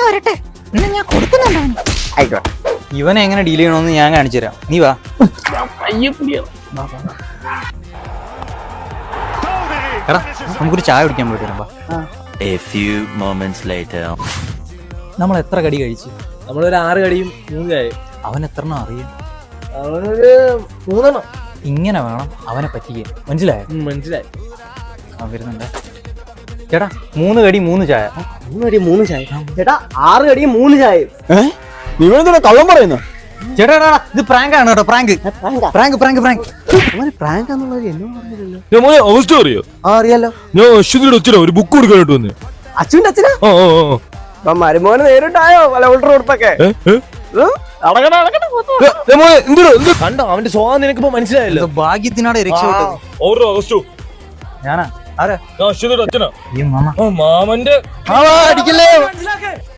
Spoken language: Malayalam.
വരട്ടെ, എന്നാ ഞാൻ കൊടുക്കുന്നുണ്ടോ അവന്? ആയിക്കോട്ടെ. ഇവനെ എങ്ങനെ ഡീൽ ചെയ്യണമെന്ന് ഞാൻ കാണിച്ചു തരാം. നീ വാ. എടാ നമുക്കൊരു ചായ കുടിക്കാൻ പോയിട്ട് വാ. A few moments later. നമ്മൾ എത്ര കടി കഴിച്ചു? നമ്മളൊരു 6 കടിയും 3 ചായയും. അവൻ എത്ര അറിയാം? അവനൊരു 3 ഇങ്ങനെ വേണം അവനെ പറ്റിക്കാൻ, മനസ്സിലായോ? മനസ്സിലായി. അവൻ വരുന്നുണ്ട്. ചേട്ടാ 3 കടി 3 ചായ. 3 കടി 3 ചായ. ചേട്ടാ 6 കടിയും 3 ചായയും. നിങ്ങളെന്താ കള്ളം പറയുന്നു? ചേട്ടാ ഇത് പ്രാങ്ക് ആണ് കേട്ടോ. Prank prank prank prank prank എന്നുള്ളത് എന്നോട് പറഞ്ഞില്ലല്ലോ. അവസ്ഥ അറിയോ? അറിയാലോ. ഞാൻ അശ്വതിയുടെ അച്ഛനാ ഒരു ബുക്ക് കൊടുക്കാനായിട്ട് വന്ന്. അച്ഛൻ്റെ അച്ഛനാ? മരുമോന് നേരിട്ടായോ പല ഓർഡർ കൊടുത്തൊക്കെ? കണ്ടോ അവന്റെ സ്വഭാവം നിനക്കിപ്പോ മനസ്സിലായല്ലോ. ഭാഗ്യത്തിനാണ് രക്ഷപ്പെട്ടത്. ഞാനാ ആരാ? അശ്വതിയുടെ അച്ഛനാ. ഈ മാമ മാമന്റെ അടിക്കല്ലേ.